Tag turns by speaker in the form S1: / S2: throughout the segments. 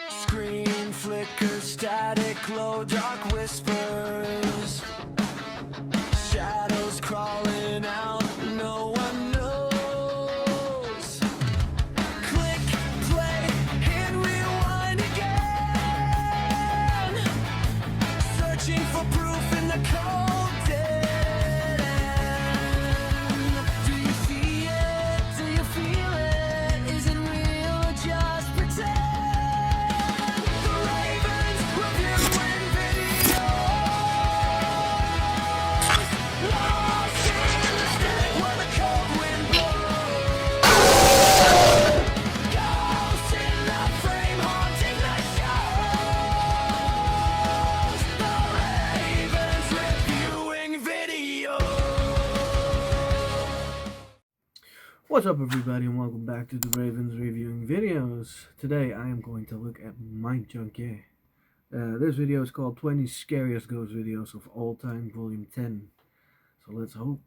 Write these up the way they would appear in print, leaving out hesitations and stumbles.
S1: Screen flicker, static, glow, dark whispers, shadows crawling out, no one knows. Click, play, hit rewind again, searching for proof in the cold dead end. Do you see it? Do you feel it? Is it real or just pretend?
S2: What's up, everybody, and welcome back to the Ravens Reviewing Videos. Today I am going to look at Mindjunkie. This video is called 20 Scariest Ghost Videos of All Time Volume 10. So let's hope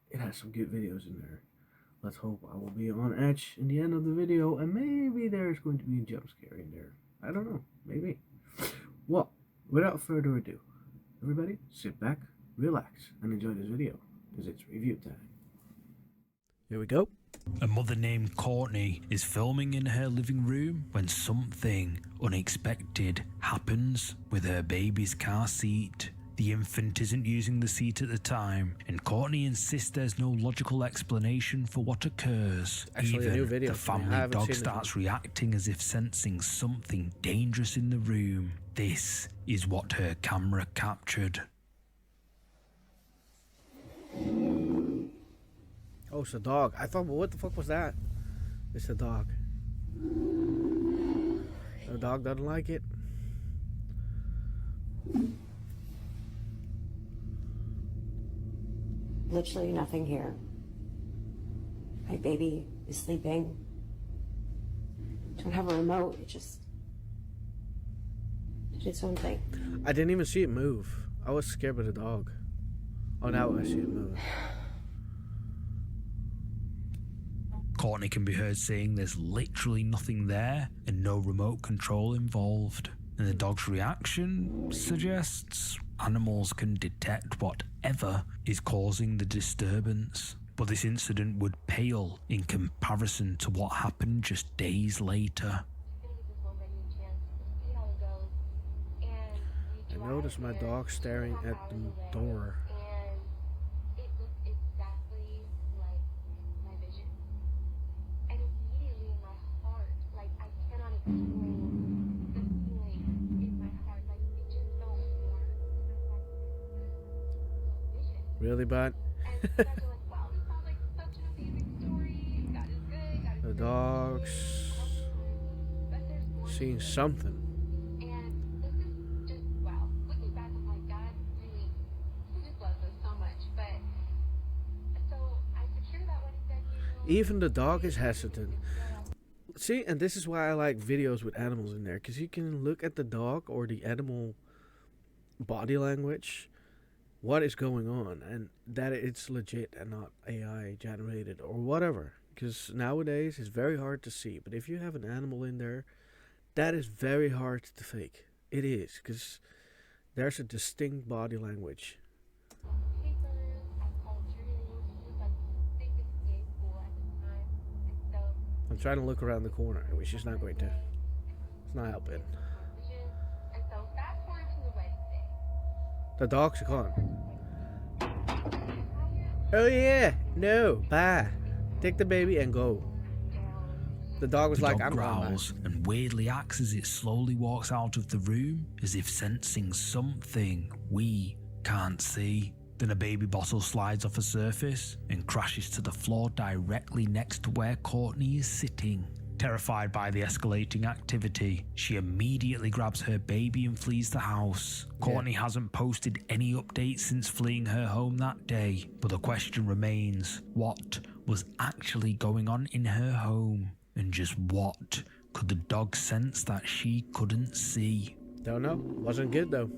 S2: it has some good videos in there. Let's hope I will be on edge in the end of the video, and maybe there's going to be a jump scare in there. I don't know, maybe. Well, without further ado, everybody sit back, relax, and enjoy this video, because it's review time. Here we go.
S3: A mother named Courtney is filming in her living room when something unexpected happens with her baby's car seat. The infant isn't using the seat at the time, and Courtney insists there's no logical explanation for what occurs.
S2: Actually, a new video
S3: the
S2: for me.
S3: family dog starts reacting as if sensing something dangerous in the room. This is what her camera captured.
S2: Oh, it's a dog. I thought, well, what the fuck was that? It's a dog. The dog doesn't like it.
S4: Literally nothing here. My baby is sleeping. Don't have a remote. It just did its own thing.
S2: I didn't even see it move. I was scared of the dog. Oh, now I see it move.
S3: Courtney can be heard saying there's literally nothing there and no remote control involved. And the dog's reaction suggests animals can detect whatever is causing the disturbance. But this incident would pale in comparison to what happened just days later.
S2: I noticed my dog staring at the door. Really, bud? The dog's seeing something. Even the dog is hesitant. See, and this is why I like videos with animals in there, because you can look at the dog or the animal body language, what is going on, and that it's legit and not AI generated or whatever. Because nowadays it's very hard to see, but if you have an animal in there, that is very hard to fake. It is, because there's a distinct body language. I'm trying to look around the corner, which is not going to. It's not helping. The dog's gone. Oh yeah, no, bye. Take the baby and go. The dog was like, I'm
S3: growls and weirdly acts as it slowly walks out of the room, as if sensing something we can't see. Then a baby bottle slides off a surface and crashes to the floor directly next to where Courtney is sitting. Terrified by the escalating activity, she immediately grabs her baby and flees the house. Courtney hasn't posted any updates since fleeing her home that day, but the question remains, what was actually going on in her home? And just what could the dog sense that she couldn't see?
S2: Don't know. Wasn't good though.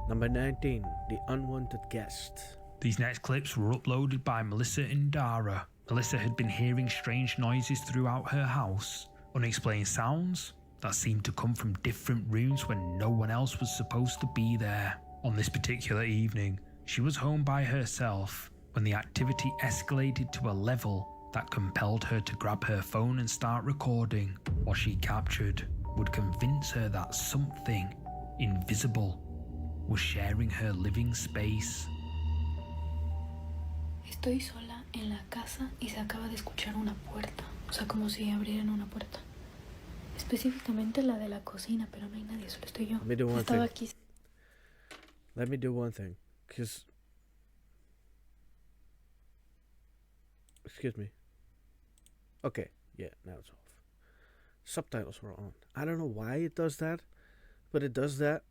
S2: Number 19, The Unwanted Guest.
S3: These next clips were uploaded by Melissa and Dara. Melissa had been hearing strange noises throughout her house, unexplained sounds that seemed to come from different rooms when no one else was supposed to be there. On this particular evening, she was home by herself when the activity escalated to a level that compelled her to grab her phone and start recording. What she captured would convince her that something invisible was sharing her living space.
S5: Estoy sola en la casa y se acaba de escuchar una puerta, o sea, como si abrieran una puerta. Específicamente la de la cocina, pero no hay nadie, solo estoy yo. Estaba aquí.
S2: Let me do one thing, because... Excuse me. Okay, yeah, now it's off. Subtitles were on. I don't know why it does that, but it does that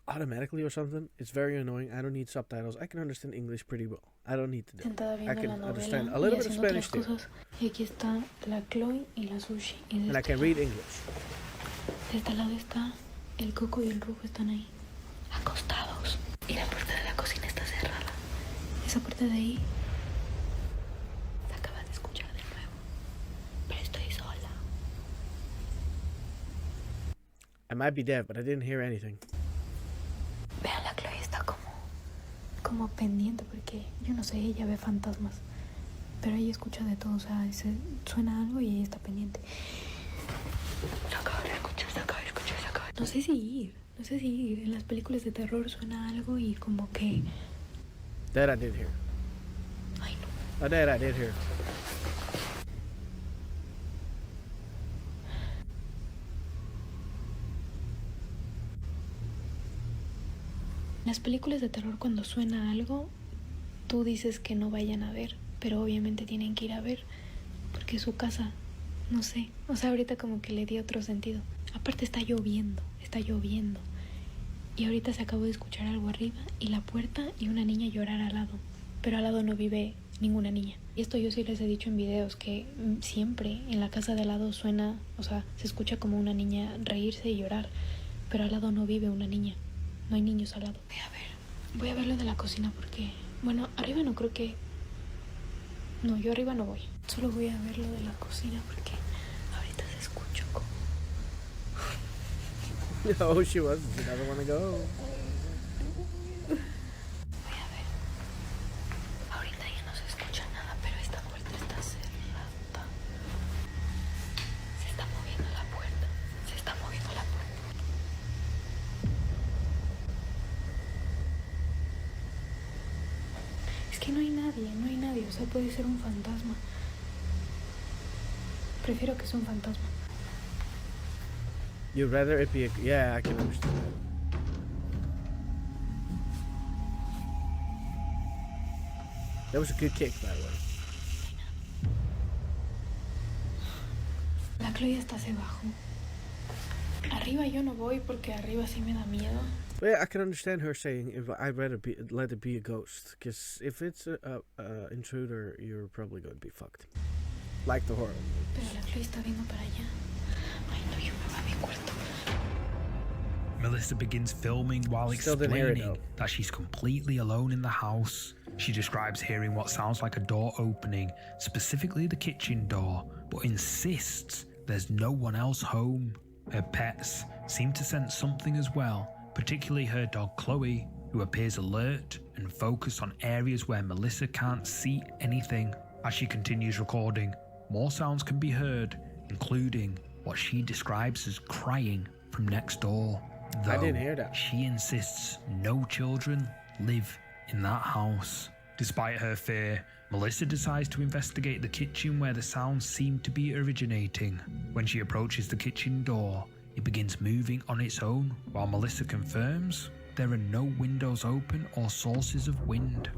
S2: automatically or something. It's very annoying. I don't need subtitles. I can understand English pretty well. I don't need to do it. I can understand a little bit of Spanish too.
S5: Y aquí está la Chloe y la Sushi. Y
S2: And I can read English.
S5: de este lado está el Coco y el Rufo, están ahí, acostados. Y la puerta de la cocina está cerrada. Esa puerta de ahí se acaba de escuchar de nuevo. Pero estoy sola.
S2: I might be deaf, but I didn't hear anything.
S5: Vean, la Chloe está como pendiente porque, yo no sé, ella ve fantasmas. Pero ella escucha de todo, o sea, suena algo y ella está pendiente. Se acaba de escuchar, se acaba de escuchar, se acaba de... No sé si ir. En las películas de terror suena algo y como que...
S2: That I did hear.
S5: Ay, no.
S2: Oh, that I did hear.
S5: En las películas de terror cuando suena algo, tú dices que no vayan a ver, pero obviamente tienen que ir a ver, porque es su casa, no sé, o sea, ahorita como que le di otro sentido. Aparte está lloviendo, y ahorita se acabó de escuchar algo arriba, y la puerta y una niña llorar al lado, pero al lado no vive ninguna niña. Y esto yo sí les he dicho en videos, que siempre en la casa de al lado suena, o sea, se escucha como una niña reírse y llorar, pero al lado no vive una niña. No hay niños al lado. Voy a ver lo de la cocina porque... Bueno, arriba no creo que... No, yo arriba no voy. Solo voy a ver lo de la cocina porque ahorita se escucha como...
S2: No, she wasn't. She doesn't want to go.
S5: Voy a ver. Ahorita ya no se escucha nada, pero esta puerta está cerrada. Se está moviendo la puerta. Es que no hay nadie, o sea, puede ser un fantasma. Prefiero que sea un fantasma.
S2: You'd rather it be a... Yeah, I can understand that. That was a good kick, by the way.
S5: La Chloe está hacia abajo. Arriba yo no voy porque arriba sí me da miedo.
S2: But yeah, I can understand her saying if I'd rather let it be a ghost, because if it's a intruder, you're probably going to be fucked, like the horror movies.
S5: Pero la Chloe está viendo para allá. Ay, no, yo me voy a mi cuarto.
S3: Melissa begins filming while
S2: Still didn't hear it,
S3: explaining
S2: though.
S3: that she's completely alone in the house. She describes hearing what sounds like a door opening, specifically the kitchen door, but insists there's no one else home. Her pets seem to sense something as well, particularly her dog Chloe, who appears alert and focused on areas where Melissa can't see anything. As she continues recording, more sounds can be heard, including what she describes as crying from next door. Though
S2: I didn't hear that.
S3: She insists no children live in that house. Despite her fear, Melissa decides to investigate the kitchen where the sounds seem to be originating. When she approaches the kitchen door, it begins moving on its own, while Melissa confirms there are no windows open or sources of wind.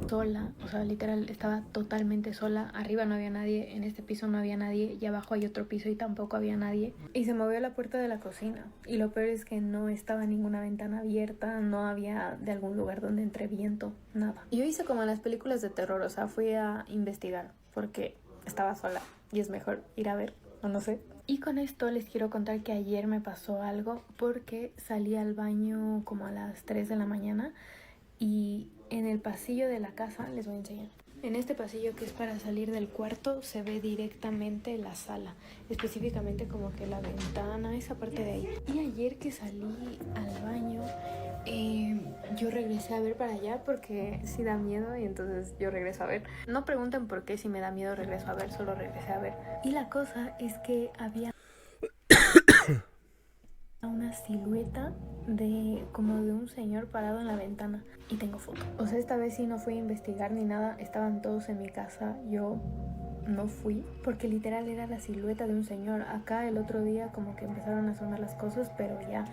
S5: Sola, o sea, literal, estaba totalmente sola. Arriba no había nadie, en este piso no había nadie, y abajo hay otro piso y tampoco había nadie. Y se movió la puerta de la cocina. Y lo peor es que no estaba ninguna ventana abierta, no había de algún lugar donde entre viento, nada. Yo hice como en las películas de terror, o sea, fui a investigar porque estaba sola y es mejor ir a ver, o no sé. Y con esto les quiero contar que ayer me pasó algo porque salí al baño como a las 3 de la mañana y en el pasillo de la casa, les voy a enseñar. En este pasillo que es para salir del cuarto se ve directamente la sala, específicamente como que la ventana, esa parte de ahí. Y ayer que salí al baño, yo regresé a ver para allá porque sí da miedo y entonces yo regreso a ver. No pregunten por qué si me da miedo regreso a ver, solo regresé a ver. Y la cosa es que había una silueta de como de un señor parado en la ventana y tengo foto. O sea, esta vez sí no fui a investigar ni nada, estaban todos en mi casa, yo no fui porque literal era la silueta de un señor. Acá el otro día como que empezaron a sonar las cosas, pero ya.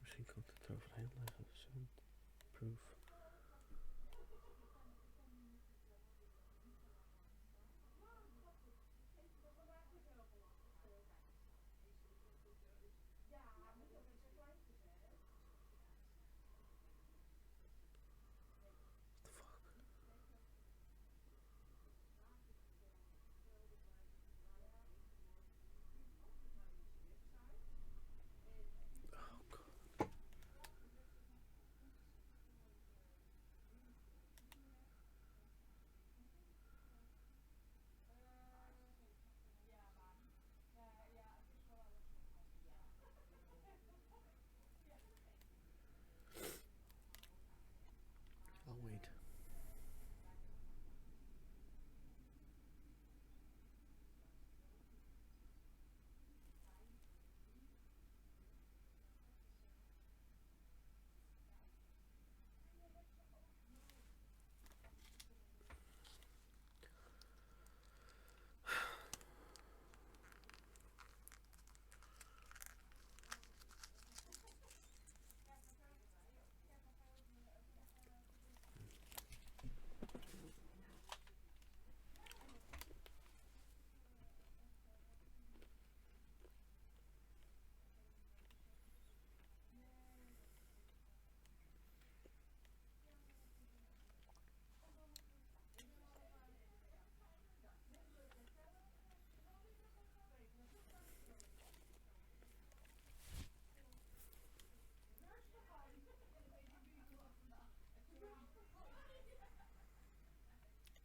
S2: Misschien komt het eroverheen leggen. Zo'n proof. I'll wait.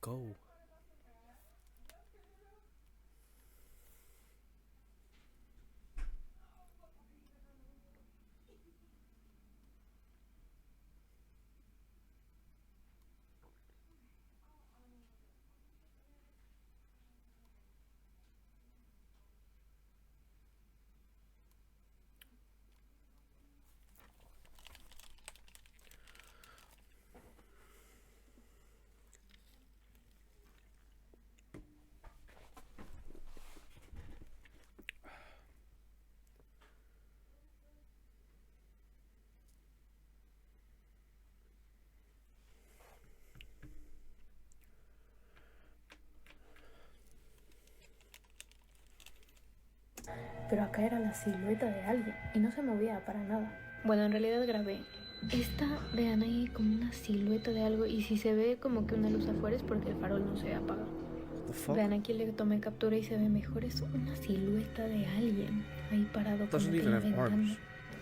S2: Go.
S5: Pero acá era la silueta de alguien y no se movía para nada. Bueno, en realidad grabé. Vean ahí como una silueta de algo y si se ve como que una luz afuera es porque el farol no se apaga. Vean, aquí le tomé captura y se ve mejor. Es una silueta de alguien ahí parado como que en la ventana.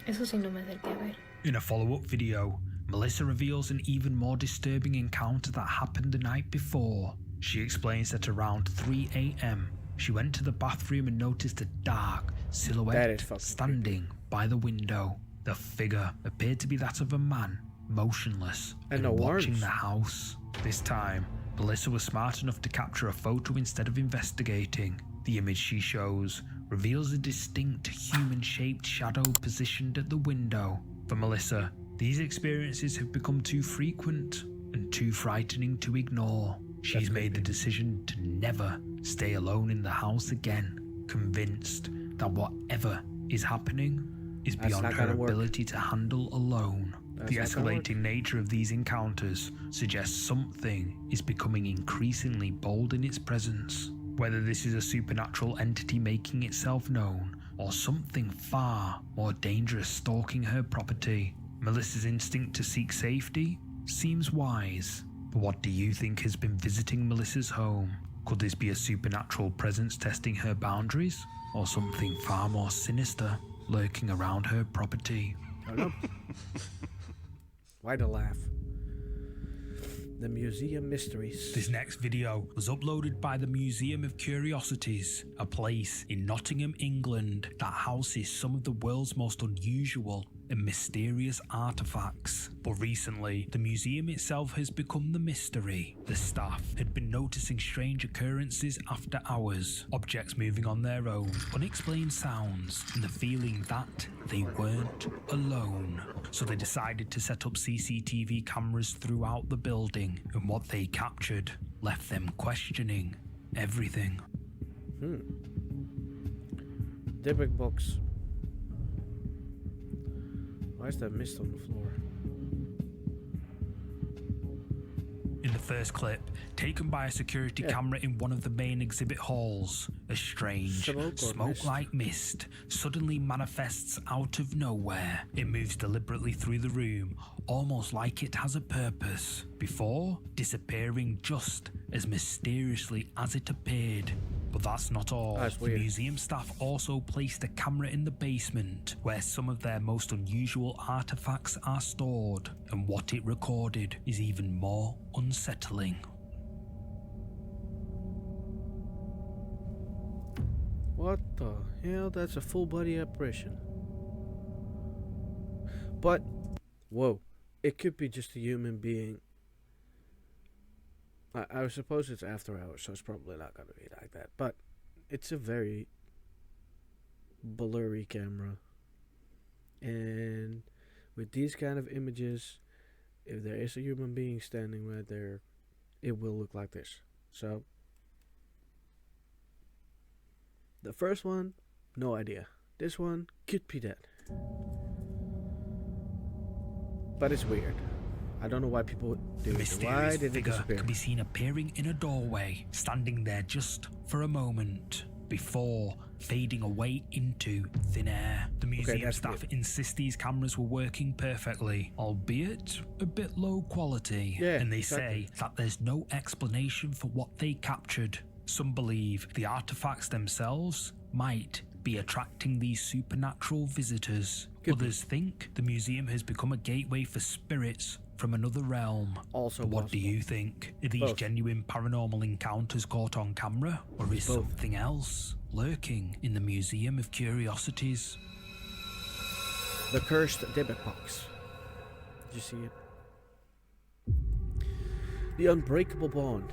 S5: Eso sí no me acerqué a ver.
S3: In a follow-up video, Melissa reveals an even more disturbing encounter that happened the night before. She explains that around 3 a.m. she went to the bathroom and noticed a dark silhouette standing by the window. The figure appeared to be that of a man, motionless and watching the house. This time, Melissa was smart enough to capture a photo instead of investigating. The image she shows reveals a distinct human-shaped shadow positioned at the window. For Melissa, these experiences have become too frequent and too frightening to ignore. She's made the decision to never stay alone in the house again, convinced that whatever is happening is beyond her ability to handle alone. The escalating nature of these encounters suggests something is becoming increasingly bold in its presence. Whether this is a supernatural entity making itself known, or something far more dangerous stalking her property, Melissa's instinct to seek safety seems wise. But what do you think has been visiting Melissa's home? Could this be a supernatural presence testing her boundaries, or something far more sinister lurking around her property?
S2: I don't know. Why the laugh? The Museum Mysteries.
S3: This next video was uploaded by the Museum of Curiosities, a place in Nottingham, England that houses some of the world's most unusual and mysterious artifacts. But recently, the museum itself has become the mystery. The staff had been noticing strange occurrences after hours, objects moving on their own, unexplained sounds, and the feeling that they weren't alone. So they decided to set up CCTV cameras throughout the building, and what they captured left them questioning everything.
S2: Dybbuk box. Why is there mist on the floor?
S3: In the first clip, taken by a security camera in one of the main exhibit halls, a strange, smoke-like mist suddenly manifests out of nowhere. It moves deliberately through the room, almost like it has a purpose, before disappearing just as mysteriously as it appeared. But that's not all. The museum staff also placed a camera in the basement where some of their most unusual artifacts are stored, and what it recorded is even more unsettling.
S2: What the hell? That's a full body apparition. But, whoa, it could be just a human being. I suppose it's after hours, so it's probably not going to be like that. But it's a very blurry camera. And with these kind of images, if there is a human being standing right there, it will look like this. So, the first one, no idea. This one could be that. But it's weird. I don't know why people do it. Why did it disappear?
S3: Can be seen appearing in a doorway, standing there just for a moment, before fading away into thin air. The museum staff insist these cameras were working perfectly, albeit a bit low quality. And they say that there's no explanation for what they captured. Some believe the artifacts themselves might be attracting these supernatural visitors. Others think the museum has become a gateway for spirits from another realm.
S2: Also,
S3: but what do you think? Are these genuine paranormal encounters caught on camera, or is something else lurking in the Museum of Curiosities?
S2: The cursed Dybbuk box. Did you see it? The unbreakable bond.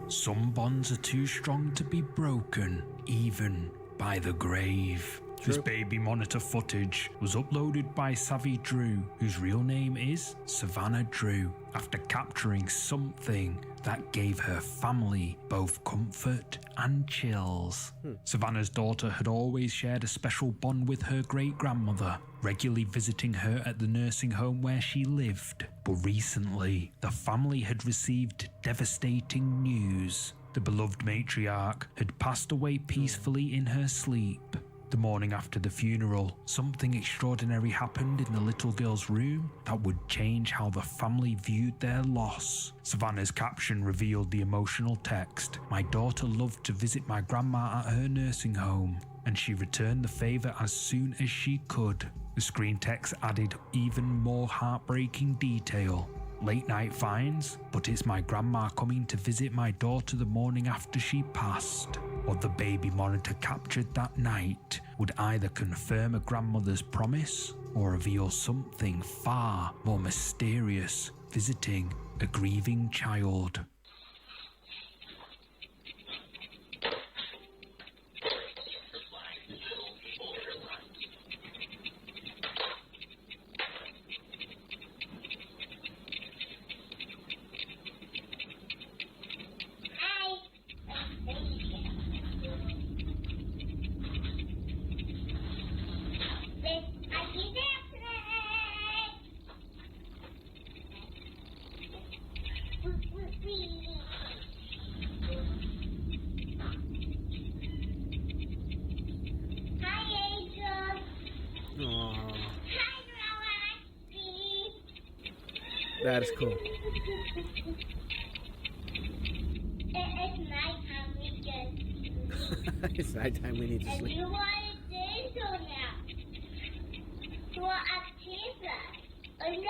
S3: Some bonds are too strong to be broken, even by the grave. This baby monitor footage was uploaded by Savvy Drew, whose real name is Savannah Drew, after capturing something that gave her family both comfort and chills. Savannah's daughter had always shared a special bond with her great-grandmother, regularly visiting her at the nursing home where she lived. But recently, the family had received devastating news. The beloved matriarch had passed away peacefully in her sleep. The morning after the funeral, something extraordinary happened in the little girl's room that would change how the family viewed their loss. Savannah's caption revealed the emotional text. "My daughter loved to visit my grandma at her nursing home, and she returned the favor as soon as she could." The screen text added even more heartbreaking detail. "Late night finds, but it's my grandma coming to visit my daughter the morning after she passed." What the baby monitor captured that night would either confirm a grandmother's promise or reveal something far more mysterious visiting a grieving child.
S2: That is cool.
S6: It's nighttime, we can sleep.
S2: It's nighttime, we need to
S6: And
S2: sleep.
S6: you want to do so now. You want a pizza. Remember?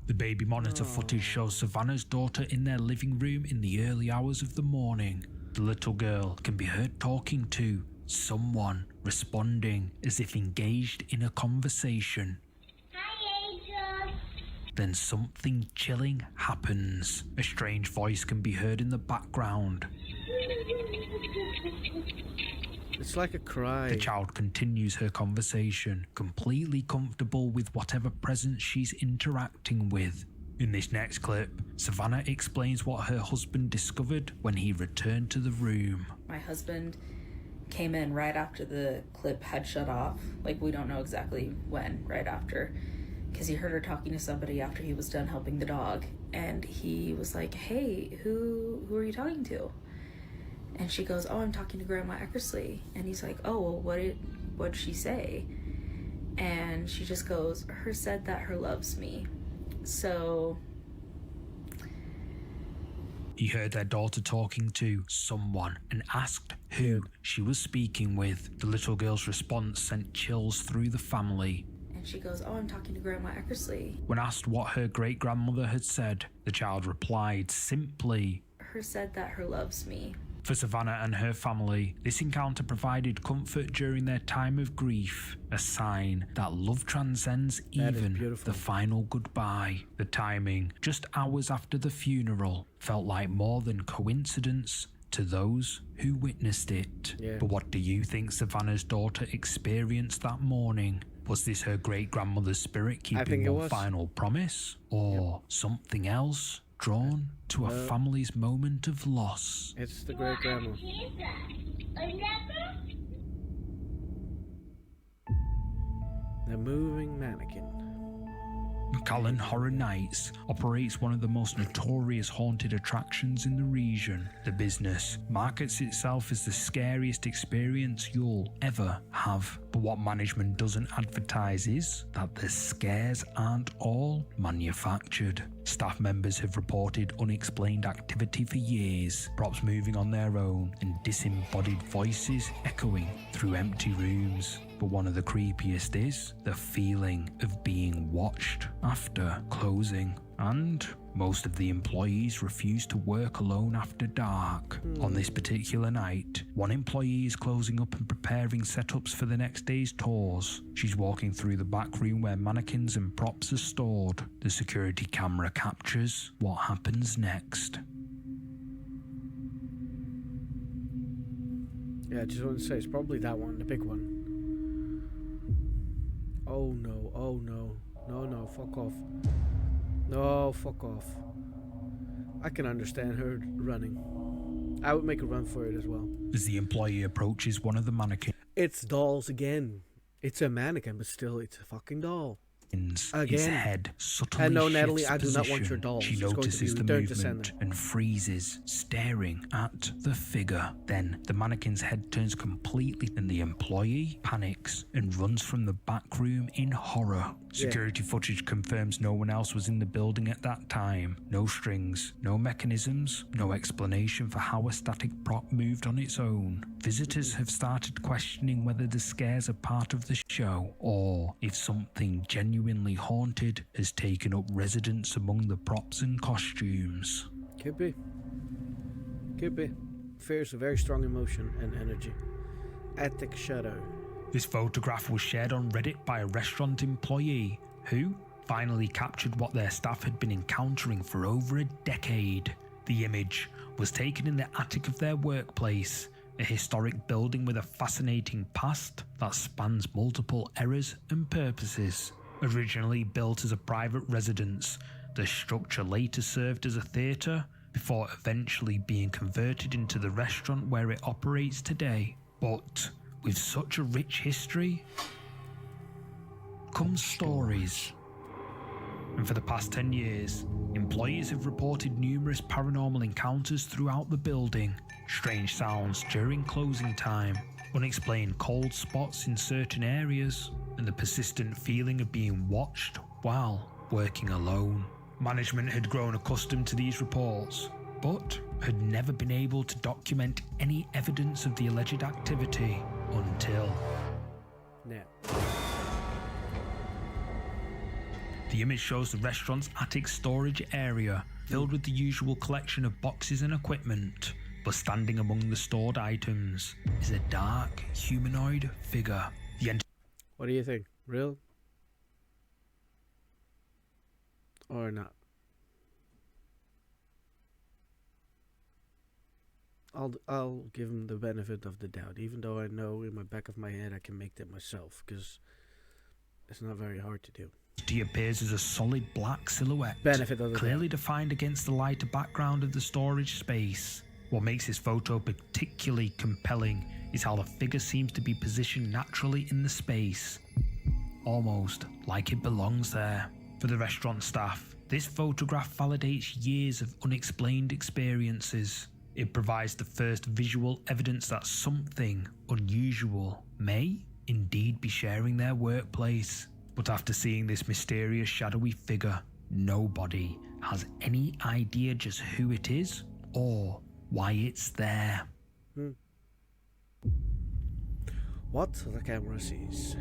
S3: The baby monitor footage shows Savannah's daughter in their living room in the early hours of the morning. The little girl can be heard talking to someone, responding as if engaged in a conversation.
S6: Hi, Angel.
S3: Then something chilling happens. A strange voice can be heard in the background.
S2: It's like a cry.
S3: The child continues her conversation, completely comfortable with whatever presence she's interacting with. In this next clip, Savannah explains what her husband discovered when he returned to the room.
S7: My husband came in right after the clip had shut off. Like, we don't know exactly when, right after, because he heard her talking to somebody after he was done helping the dog. And he was like, hey, who are you talking to? And she goes, oh, I'm talking to Grandma Eckersley. And he's like, oh, well, what'd she say? And she just goes, her said that her loves me. So
S3: He heard their daughter talking to someone and asked who she was speaking with. The little girl's response sent chills through the family.
S7: and she goes, oh, I'm talking to Grandma Eckersley.
S3: When asked what her great-grandmother had said, the child replied simply,
S7: Her said that her loves me.
S3: For Savannah and her family, this encounter provided comfort during their time of grief, a sign that love transcends even the final goodbye. The timing, just hours after the funeral, felt like more than coincidence to those who witnessed it. But what do you think Savannah's daughter experienced that morning? Was this her great-grandmother's spirit keeping one final promise? Or something else? Drawn to a family's moment of loss.
S2: It's the great grandma. The moving mannequin.
S3: McAllen Horror Nights operates one of the most notorious haunted attractions in the region. The business markets itself as the scariest experience you'll ever have. But what management doesn't advertise is that the scares aren't all manufactured. Staff members have reported unexplained activity for years, props moving on their own, and disembodied voices echoing through empty rooms. But one of the creepiest is the feeling of being watched after closing. And most of the employees refuse to work alone after dark. On this particular night, one employee is closing up and preparing setups for the next day's tours. She's walking through the back room where mannequins and props are stored. The security camera captures what happens next.
S2: Yeah, I just want to say, it's probably that one, the big one. Oh no, oh no. No, fuck off. No, fuck off. I can understand her running. I would make a run for it as well.
S3: As the employee approaches one of the mannequins,
S2: It's dolls again. It's a mannequin, but still, it's a fucking doll.
S3: his
S2: Again.
S3: head subtly
S2: And no,
S3: shifts
S2: Natalie, I do not want
S3: position.
S2: your doll.
S3: She
S2: It's going to
S3: notices
S2: be
S3: the
S2: returned to
S3: movement
S2: sender.
S3: and freezes, staring at the figure. Then the mannequin's head turns completely and the employee panics and runs from the back room in horror. Security footage confirms no one else was in the building at that time. No strings, no mechanisms, no explanation for how a static prop moved on its own. Visitors have started questioning whether the scares are part of the show or if something genuinely haunted has taken up residence among the props and costumes.
S2: Could be. Could be. Fear is a very strong emotion and energy. Attic shadow.
S3: This photograph was shared on Reddit by a restaurant employee who finally captured what their staff had been encountering for over a decade. The image was taken in the attic of their workplace, a historic building with a fascinating past that spans multiple eras and purposes. Originally built as a private residence, the structure later served as a theatre before eventually being converted into the restaurant where it operates today. But with such a rich history comes stories. And for the past 10 years, employees have reported numerous paranormal encounters throughout the building. Strange sounds during closing time, unexplained cold spots in certain areas, and the persistent feeling of being watched while working alone. Management had grown accustomed to these reports, but had never been able to document any evidence of the alleged activity until
S2: Now.
S3: the image shows the restaurant's attic storage area filled with the usual collection of boxes and equipment, but standing among the stored items is a dark humanoid figure.
S2: What do you think? Real? Or not? I'll give him the benefit of the doubt, even though I know in my back of my head I can make that myself, because it's not very hard to do.
S3: He appears as a solid black silhouette,
S2: Benefit of the
S3: clearly
S2: doubt.
S3: defined against the lighter background of the storage space. What makes this photo particularly compelling is how the figure seems to be positioned naturally in the space, almost like it belongs there. For the restaurant staff, this photograph validates years of unexplained experiences. It provides the first visual evidence that something unusual may indeed be sharing their workplace. But after seeing this mysterious shadowy figure, nobody has any idea just who it is or why it's there.
S2: What the camera sees.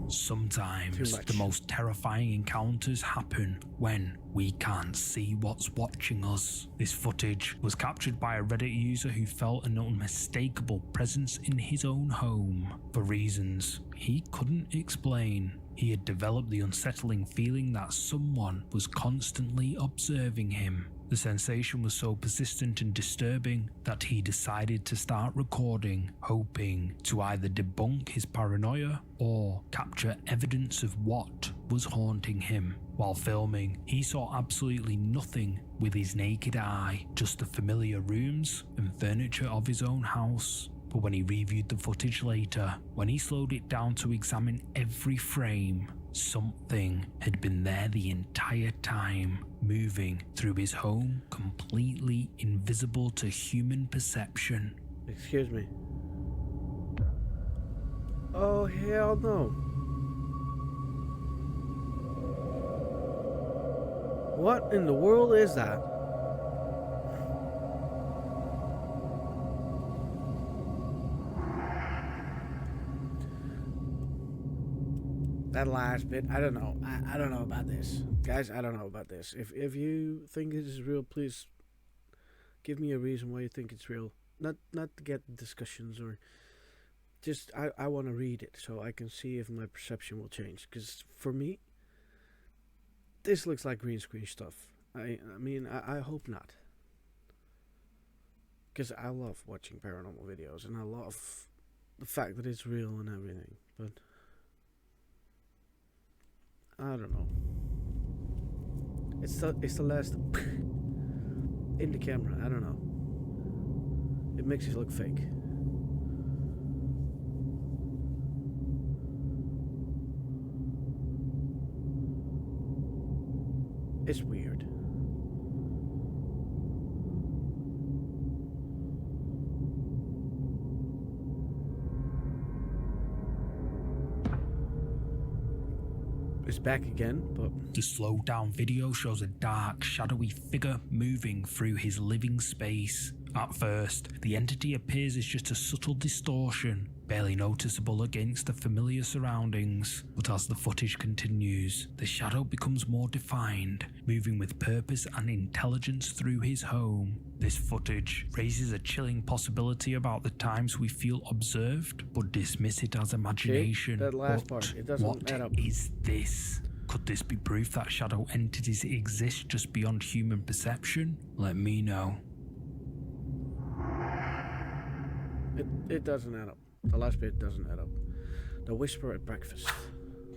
S3: Sometimes
S2: Too much.
S3: the most terrifying encounters happen when we can't see what's watching us. This footage was captured by a Reddit user who felt an unmistakable presence in his own home for reasons he couldn't explain. He had developed the unsettling feeling that someone was constantly observing him. The sensation was so persistent and disturbing that he decided to start recording, hoping to either debunk his paranoia or capture evidence of what was haunting him. While filming, he saw absolutely nothing with his naked eye, just the familiar rooms and furniture of his own house. But when he reviewed the footage later, when he slowed it down to examine every frame, something had been there the entire time, moving through his home, completely invisible to human perception.
S2: Excuse me. Oh, hell no. What in the world is that? That last bit, I don't know. I don't know about this. Guys, I don't know about this. If you think this is real, please give me a reason why you think it's real. Not to get discussions or just I want to read it so I can see if my perception will change. Because for me, this looks like green screen stuff. I mean, I hope not. Because I love watching paranormal videos and I love the fact that it's real and everything. But I don't know. It's the last in the camera. I don't know. It makes it look fake. It's weird. It's back again, but
S3: The slowed down video shows a dark, shadowy figure moving through his living space. At first, the entity appears as just a subtle distortion, barely noticeable against the familiar surroundings. But as the footage continues, the shadow becomes more defined, moving with purpose and intelligence through his home. This footage raises a chilling possibility about the times we feel observed, but dismiss it as imagination.
S2: that last
S3: But
S2: part, it doesn't
S3: what
S2: add up.
S3: is this? Could this be proof that shadow entities exist just beyond human perception? Let me know.
S2: It doesn't add up. The last bit doesn't add up. The whisper at breakfast.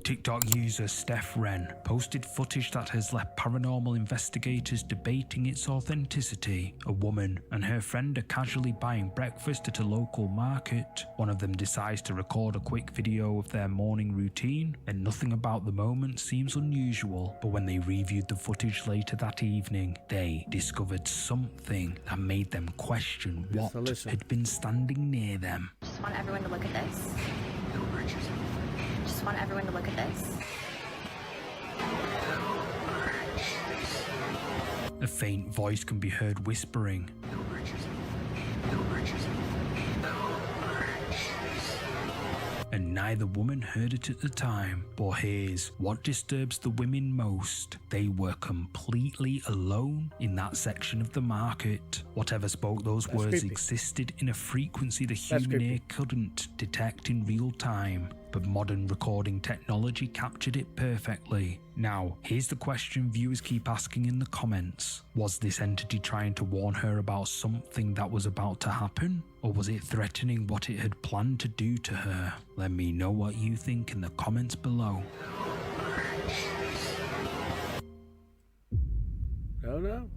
S3: TikTok user Steph Wren posted footage that has left paranormal investigators debating its authenticity. A woman and her friend are casually buying breakfast at a local market. One of them decides to record a quick video of their morning routine, and nothing about the moment seems unusual. But when they reviewed the footage later that evening, they discovered something that made them question what
S2: So listen.
S3: had been standing near them.
S8: Just want everyone to look at this. Just want everyone to look at this.
S3: A faint voice can be heard whispering, and neither woman heard it at the time. But here's what disturbs the women most. They were completely alone in that section of the market. Whatever spoke those words
S2: creepy.
S3: existed in a frequency the human ear couldn't detect in real time, but modern recording technology captured it perfectly. Now, here's the question viewers keep asking in the comments. Was this entity trying to warn her about something that was about to happen? Or was it threatening what it had planned to do to her? Let me know what you think in the comments below.
S2: Oh no.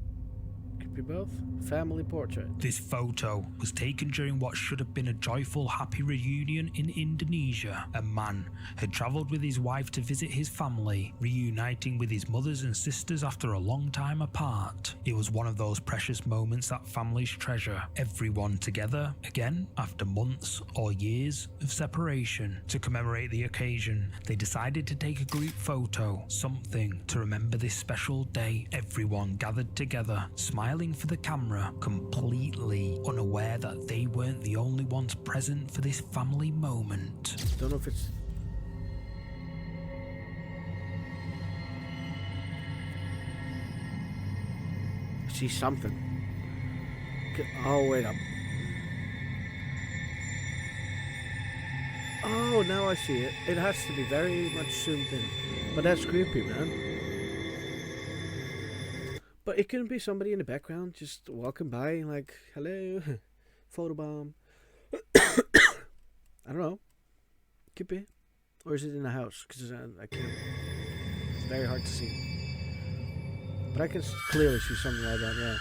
S2: Could be both. Family portrait.
S3: This photo was taken during what should have been a joyful, happy reunion in Indonesia. A man had travelled with his wife to visit his family, reuniting with his mothers and sisters after a long time apart. It was one of those precious moments that families treasure. Everyone together again after months or years of separation. To commemorate the occasion, they decided to take a group photo, something to remember this special day. Everyone gathered together, smiling for the camera, completely unaware that they weren't the only ones present for this family moment.
S2: Don't know if it's... I see something. Oh, wait up. Oh, now I see it. It has to be very much zoomed in. But that's creepy, man. But it couldn't be somebody in the background just walking by like, hello, photobomb. I don't know. Could be. Or is it in the house? Because I can't. It's very hard to see. But I can clearly see something like that, yeah.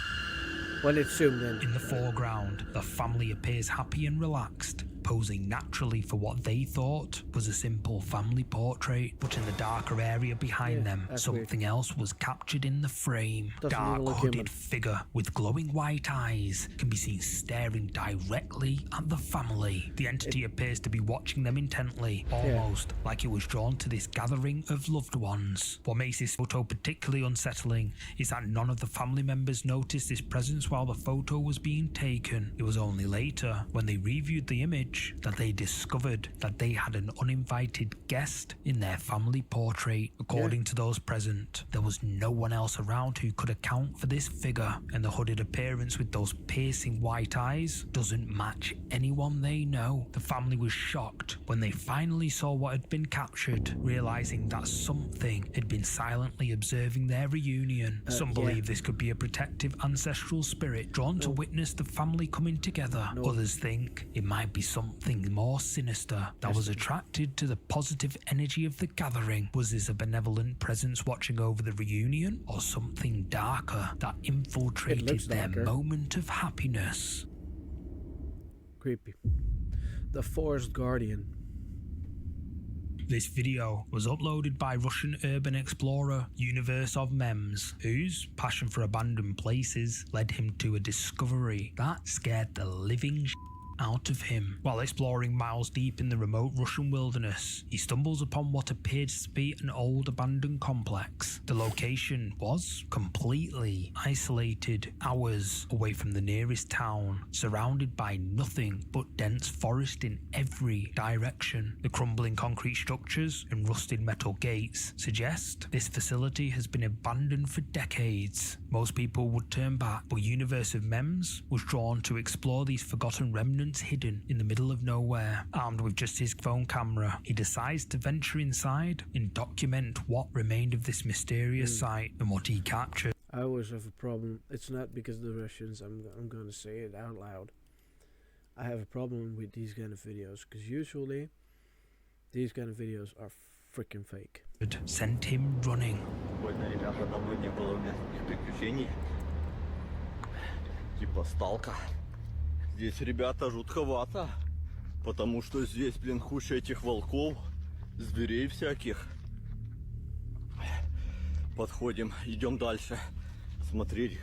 S2: When it's zoomed in.
S3: In the foreground, the family appears happy and relaxed, posing naturally for what they thought was a simple family portrait. But in the darker area behind them, something else was captured in the frame. Dark hooded figure with glowing white eyes can be seen staring directly at the family. The entity appears to be watching them intently, almost like it was drawn to this gathering of loved ones. What makes this photo particularly unsettling is that none of the family members noticed this presence while the photo was being taken. It was only later, when they reviewed the image, that they discovered that they had an uninvited guest in their family portrait. According to those present, there was no one else around who could account for this figure, and the hooded appearance with those piercing white eyes doesn't match anyone they know. The family was shocked when they finally saw what had been captured, realizing that something had been silently observing their reunion. Some believe this could be a protective ancestral spirit drawn to witness the family coming together. Others think it might be something more sinister that was attracted to the positive energy of the gathering. Was this a benevolent presence watching over the reunion, or something darker that infiltrated their moment of happiness?
S2: Creepy. The Forest Guardian.
S3: This video was uploaded by Russian urban explorer Universe of Mems, whose passion for abandoned places led him to a discovery that scared the living out of him. While exploring miles deep in the remote Russian wilderness, he stumbles upon what appears to be an old abandoned complex. The location was completely isolated, hours away from the nearest town, surrounded by nothing but dense forest in every direction. The crumbling concrete structures and rusted metal gates suggest this facility has been abandoned for decades. Most people would turn back, but Universe of Mems was drawn to explore these forgotten remnants hidden in the middle of nowhere. Armed with just his phone camera, he decides to venture inside and document what remained of this mysterious site and what he captured.
S2: I always have a problem. It's not because of the Russians. I'm going to say it out loud. I have a problem with these kind of videos because usually these kind of videos are freaking fake.
S3: Sent him running.
S8: Типа сталка. Здесь, ребята, жутковато, потому что здесь, блин, куча этих волков, зверей всяких. Подходим, идем дальше, смотреть,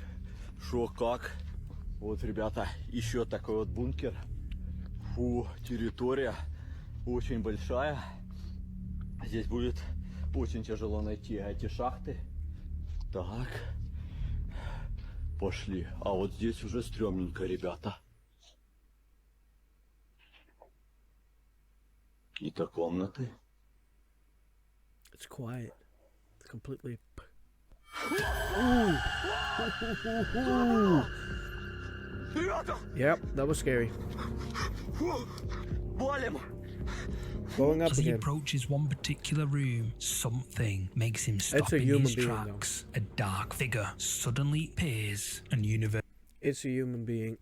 S8: шо, как. Вот, ребята, еще такой вот бункер. Фу, территория очень большая. Здесь будет очень тяжело найти эти шахты. Так, Пошли. А вот здесь уже стрёмненько, ребята. Какие-то комнаты.
S2: It's quiet. It's completely.
S8: Ребята!
S2: Yep, that was scary.
S8: Валим!
S2: Going up
S3: As he
S2: again.
S3: approaches one particular room, something makes him stop
S2: a
S3: in
S2: human
S3: his
S2: being,
S3: tracks. A dark figure suddenly appears, and universe
S2: It's a human being.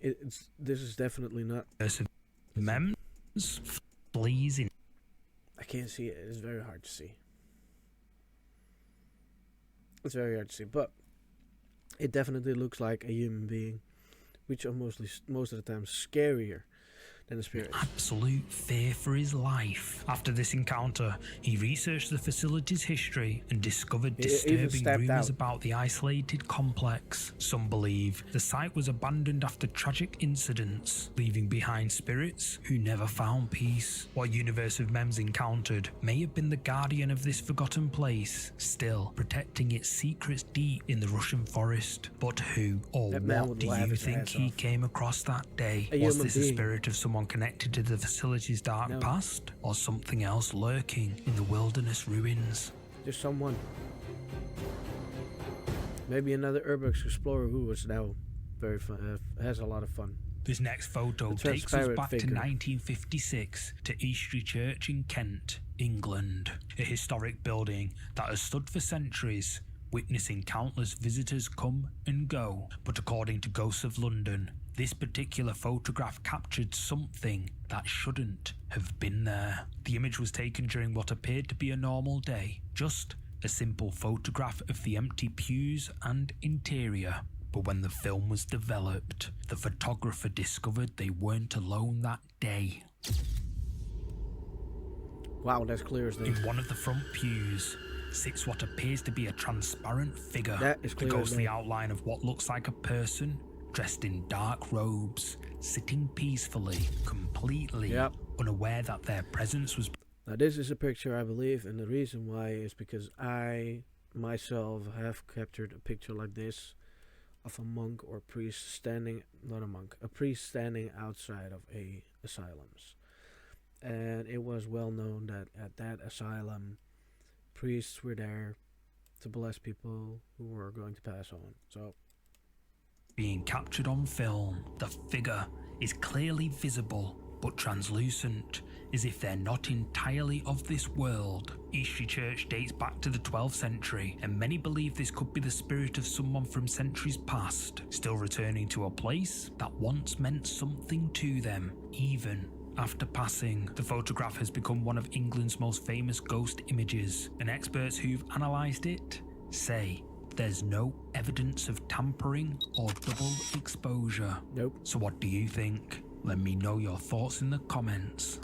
S2: This is definitely not.
S3: of memes flees in.
S2: I can't see it. It's very hard to see. It's very hard to see, but it definitely looks like a human being, which are most of the time scarier than the spirits.
S3: Absolute fear for his life. After this encounter, he researched the facility's history and discovered
S2: He even
S3: disturbing
S2: stepped
S3: rumours
S2: out.
S3: about the isolated complex. Some believe the site was abandoned after tragic incidents, leaving behind spirits who never found peace. What Universe of Mems encountered may have been the guardian of this forgotten place, still protecting its secrets deep in the Russian forest. But who or
S2: That man
S3: what
S2: would
S3: do
S2: laugh
S3: you
S2: his
S3: think
S2: ass
S3: he
S2: off.
S3: came across that day?
S2: A
S3: Was
S2: human
S3: this a
S2: being.
S3: spirit of someone connected to the facility's dark
S2: No.
S3: past, or something else lurking in the wilderness ruins?
S2: Just someone. Maybe another urbex explorer who was now very fun. Has a lot of fun.
S3: This next photo
S2: The
S3: takes us
S2: transparent
S3: back to
S2: figure.
S3: 1956 to Eastry Church in Kent, England, a historic building that has stood for centuries, witnessing countless visitors come and go. But according to Ghosts of London, this particular photograph captured something that shouldn't have been there. The image was taken during what appeared to be a normal day, just a simple photograph of the empty pews and interior. But when the film was developed, the photographer discovered they weren't alone that day.
S2: Wow, that's clear as day.
S3: In one of the front pews sits what appears to be a transparent figure,
S2: That is
S3: the
S2: clear as
S3: ghostly
S2: day.
S3: outline of what looks like a person dressed in dark robes, sitting peacefully, completely
S2: Yep.
S3: unaware that their presence was
S2: Now this is a picture I believe, and the reason why is because I myself have captured a picture like this of a monk or priest standing, not a monk, a priest standing outside of a asylums. And it was well known that at that asylum, priests were there to bless people who were going to pass on. So
S3: being captured on film. The figure is clearly visible but translucent, as if they're not entirely of this world. Eastry Church dates back to the 12th century, and many believe this could be the spirit of someone from centuries past, still returning to a place that once meant something to them, even after passing. The photograph has become one of England's most famous ghost images, and experts who've analysed it say there's no evidence of tampering or double exposure.
S2: nope.
S3: So what do you think? Let me know your thoughts in the comments.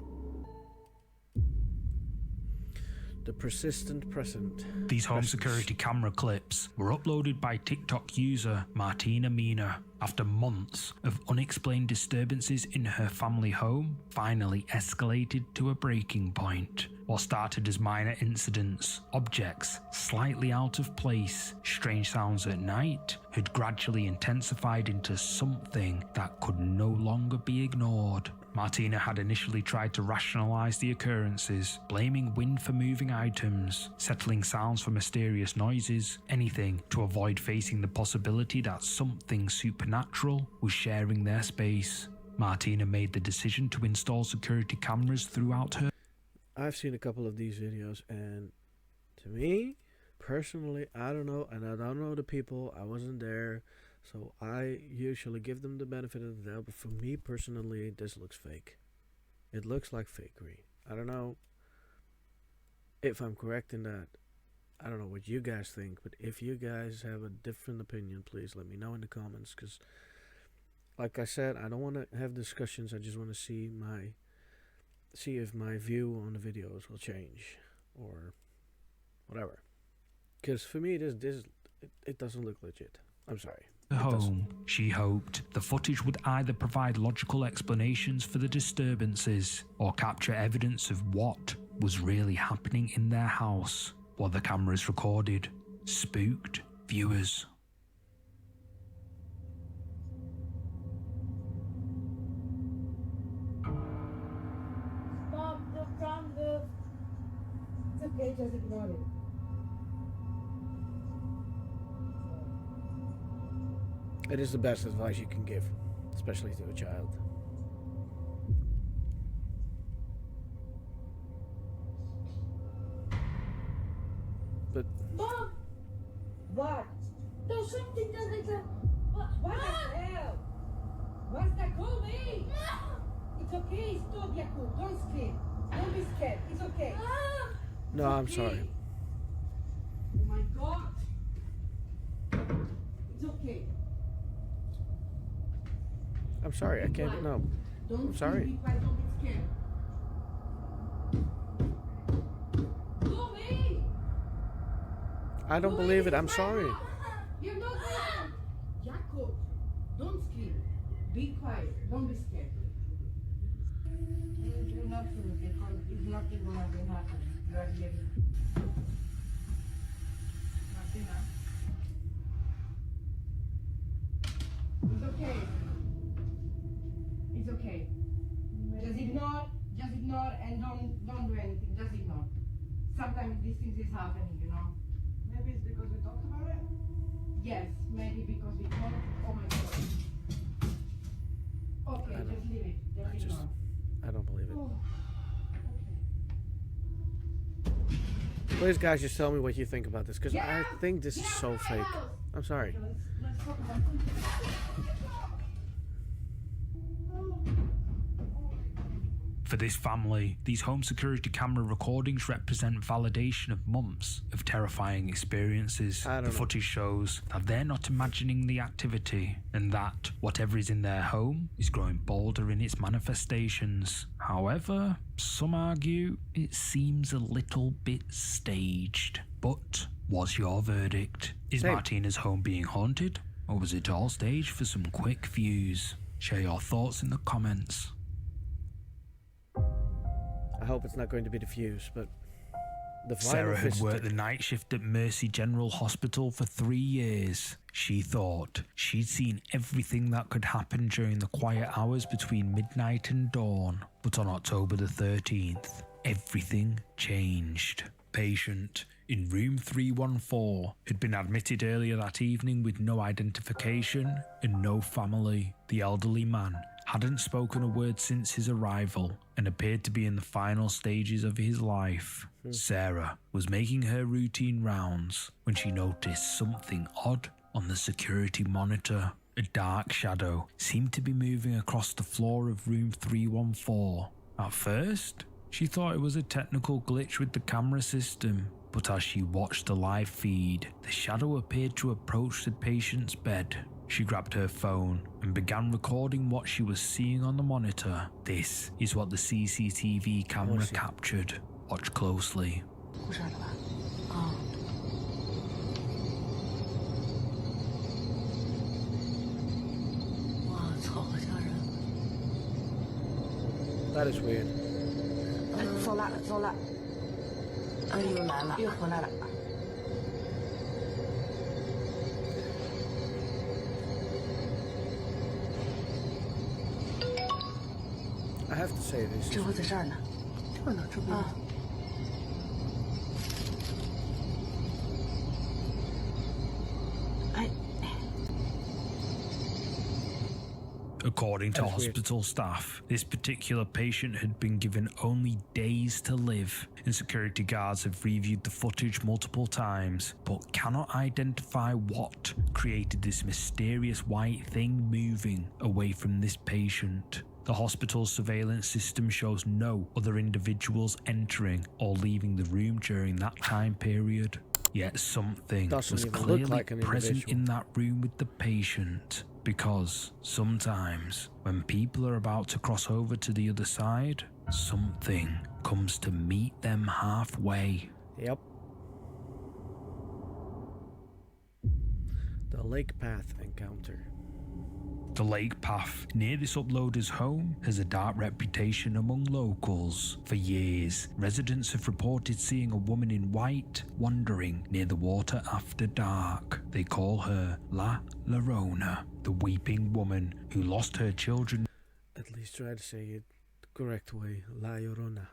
S2: The persistent present.
S3: These home
S2: Presence.
S3: security camera clips were uploaded by TikTok user Martina Mina after months of unexplained disturbances in her family home finally escalated to a breaking point. What started as minor incidents, objects slightly out of place, strange sounds at night, had gradually intensified into something that could no longer be ignored. Martina had initially tried to rationalize the occurrences, blaming wind for moving items, settling sounds for mysterious noises, anything to avoid facing the possibility that something supernatural was sharing their space. Martina made the decision to install security cameras throughout her
S2: I've seen a couple of these videos, and to me, personally, I don't know, and I don't know the people, I wasn't there, so I usually give them the benefit of the doubt, but for me personally, this looks fake. It looks like fakery. I don't know if I'm correct in that. I don't know what you guys think, but if you guys have a different opinion, please let me know in the comments, because like I said, I don't want to have discussions, I just want to see if my view on the videos will change or whatever. Because for me, it doesn't look legit. I'm sorry.
S3: home. She hoped the footage would either provide logical explanations for the disturbances or capture evidence of what was really happening in their house. What the cameras recorded spooked viewers.
S9: okay, just ignore it.
S2: It is the best advice you can give, especially to a child. But
S9: Mom! What? There's something that is a... What the hell? What's that? Call me! It's okay, stop, Yakub. Don't scream. Don't be scared. It's okay.
S2: no, I'm sorry.
S9: Oh my God. It's okay.
S2: I'm sorry. I can't. No.
S9: Don't
S2: I'm sorry.
S9: Be quiet. Don't be scared. Chloe!
S2: I don't believe it. I'm sorry.
S9: You're not there. Jacob, don't scream. Be quiet. Don't be scared. Do nothing because it's nothing gonna be happening. You are here. Nothing else. It's okay. It's okay. Just ignore and don't do anything. Just ignore. Sometimes these things is happening, you know. Maybe it's because we talked about it? Yes, maybe because we talked. Oh my God. Okay, just leave it. Just ignore.
S2: I don't believe it.
S9: Oh.
S2: Please, guys, just tell me what you think about this, because I think this is so fake. I'm sorry.
S9: Let's talk about
S3: For this family, these home security camera recordings represent validation of months of terrifying experiences. The footage shows that they're not imagining the activity, and that whatever is in their home is growing bolder in its manifestations. However, some argue it seems a little bit staged. But what's your verdict? Is Martina's home being haunted, or was it all staged for some quick views? Share your thoughts in the comments.
S2: I hope it's not going to be the fuse, but the
S3: Sarah had worked the night shift at Mercy General Hospital for 3 years. She thought she'd seen everything that could happen during the quiet hours between midnight and dawn. But on October the 13th, everything changed. Patient in room 314 had been admitted earlier that evening with no identification and no family. The elderly man hadn't spoken a word since his arrival and appeared to be in the final stages of his life. Sarah was making her routine rounds when she noticed something odd on the security monitor. A dark shadow seemed to be moving across the floor of room 314. At first, she thought it was a technical glitch with the camera system, but as she watched the live feed, the shadow appeared to approach the patient's bed. She grabbed her phone and began recording what she was seeing on the monitor. This is what the CCTV camera captured. Watch closely.
S2: That is weird.
S4: 走了，走了。又来了，又回来了。
S2: I have to say this.
S4: 智慧在这儿呢。这儿呢，这边。啊。
S3: According to hospital staff, this particular patient had been given only days to live, and security guards have reviewed the footage multiple times, but cannot identify what created this mysterious white thing moving away from this patient. The hospital's surveillance system shows no other individuals entering or leaving the room during that time period. Yet something was clearly present in that room with the patient. Because sometimes when people are about to cross over to the other side, something comes to meet them halfway.
S2: Yep. The lake path encounter.
S3: The lake path near this uploader's home has a dark reputation among locals. For years, residents have reported seeing a woman in white wandering near the water after dark. They call her La Llorona, the weeping woman who lost her children.
S2: At least try to say it the correct way, La Llorona.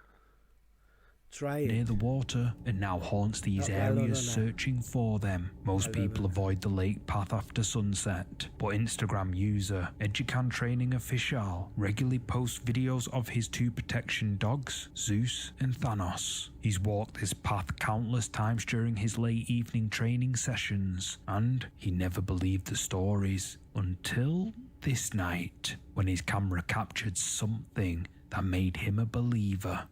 S2: Try
S3: near
S2: it.
S3: the water and now haunts these
S2: No,
S3: areas
S2: no.
S3: searching for them. Most people avoid the lake path after sunset, but Instagram user Educan Training Official regularly posts videos of his two protection dogs, Zeus and Thanos. He's walked this path countless times during his late evening training sessions, and he never believed the stories until this night, when his camera captured something that made him a believer.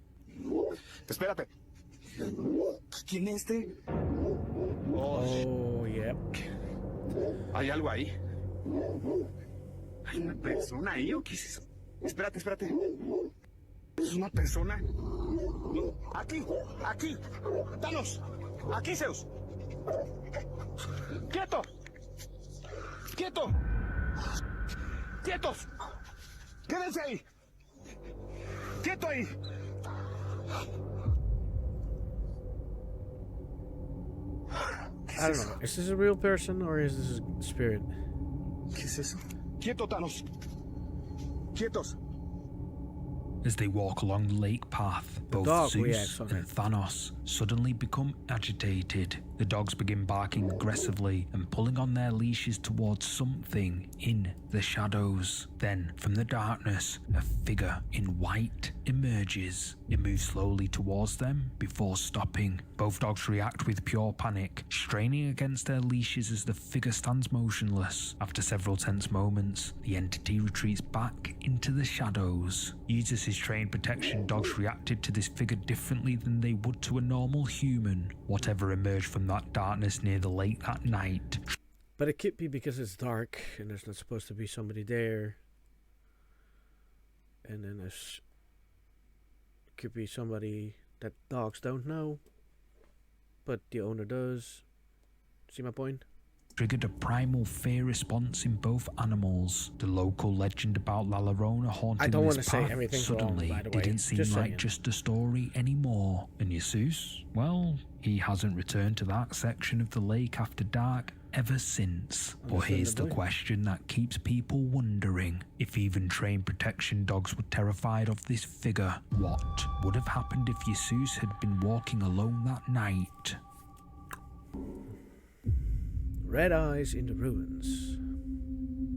S10: Espérate. ¿Quién es este?
S2: Oh, yep.
S10: ¿Hay algo ahí? ¿Hay una persona ahí o qué es eso? Espérate. ¿Es una persona? No. Aquí. Thanos. Aquí, Zeus. ¡Quieto! ¡Quietos! ¡Quédense ahí! ¡Quieto ahí!
S2: I don't know. Is this a real person or is this a spirit?
S10: ¿Qué es eso? ¡Quieto, Thanos! ¡Quietos!
S3: As they walk along the lake path, both
S2: dog
S3: Zeus
S2: reacts on
S3: and
S2: it.
S3: Thanos suddenly become agitated. The dogs begin barking aggressively and pulling on their leashes towards something in the shadows. Then, from the darkness, a figure in white emerges. It moves slowly towards them before stopping. Both dogs react with pure panic, straining against their leashes as the figure stands motionless. After several tense moments, the entity retreats back into the shadows. Uses his trained protection dogs reacted to this figure differently than they would to a normal human. Whatever emerged from that darkness near the lake that night.
S2: But it could be because it's dark and there's not supposed to be somebody there. And then there's could be somebody that dogs don't know, but the owner does. See my point?
S3: Triggered a primal fear response in both animals. The local legend about La Llorona haunting
S2: I don't
S3: this
S2: want to say
S3: path
S2: everything's wrong,
S3: suddenly
S2: by the way.
S3: didn't seem
S2: Just
S3: like
S2: saying.
S3: just a story anymore. And Jesus, well, he hasn't returned to that section of the lake after dark ever since. But here's the
S2: Understandably.
S3: question that keeps people wondering. If even trained protection dogs were terrified of this figure, what would have happened if Jesus had been walking alone that night?
S2: Red eyes in the ruins.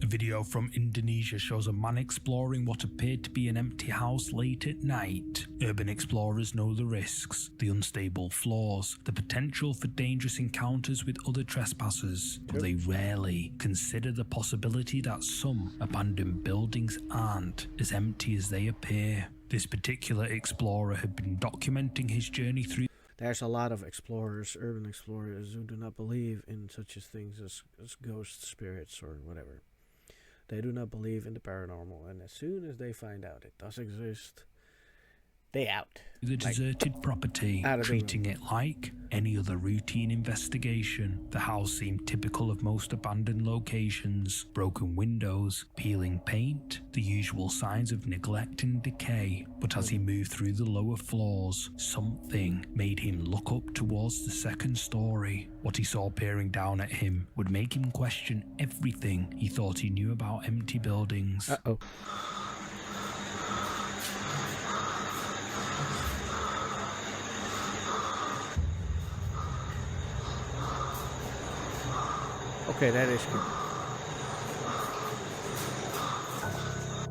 S3: A video from Indonesia shows a man exploring what appeared to be an empty house late at night. Urban explorers know the risks, the unstable floors, the potential for dangerous encounters with other trespassers, but they rarely consider the possibility that some abandoned buildings aren't as empty as they appear. This particular explorer had been documenting his journey through.
S2: There's a lot of explorers, urban explorers, who do not believe in such things as ghost spirits or whatever. They do not believe in the paranormal, and as soon as they find out it does exist, they out.
S3: The deserted property,
S2: out of the
S3: treating it like any other routine investigation. The house seemed typical of most abandoned locations: broken windows, peeling paint, the usual signs of neglect and decay. But as he moved through the lower floors, something made him look up towards the second story. What he saw peering down at him would make him question everything he thought he knew about empty buildings.
S2: Uh-oh. Okay, that is good.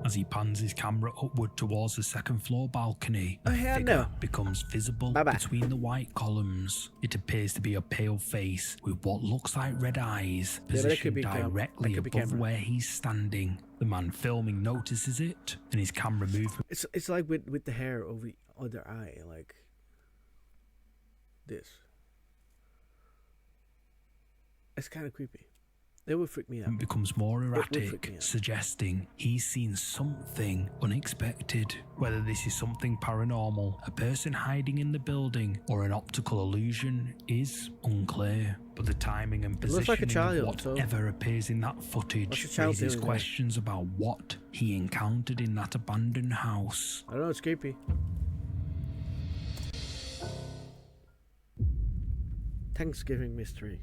S3: As he pans his camera upward towards the second floor balcony, a
S2: hell
S3: figure
S2: no.
S3: becomes visible
S2: Bye-bye.
S3: between the white columns. It appears to be a pale face with what looks like red eyes,
S2: Yeah, but it could
S3: positioned
S2: be
S3: directly
S2: that could be
S3: above
S2: camera.
S3: where he's standing. The man filming notices it, and his camera movement
S2: It's like with the hair over the other eye, like this. It's kind of creepy. It would freak me out.
S3: becomes more
S2: would freak
S3: erratic,
S2: me out.
S3: suggesting he's seen something unexpected. Whether this is something paranormal, a person hiding in the building, or an optical illusion is unclear. But the timing and
S2: It looks like a
S3: positioning
S2: child,
S3: of
S2: so-
S3: whatever appears in that
S2: What's the
S3: footage
S2: child
S3: raises
S2: doing there?
S3: questions about what he encountered in that abandoned house.
S2: I don't know, it's creepy. Thanksgiving mystery.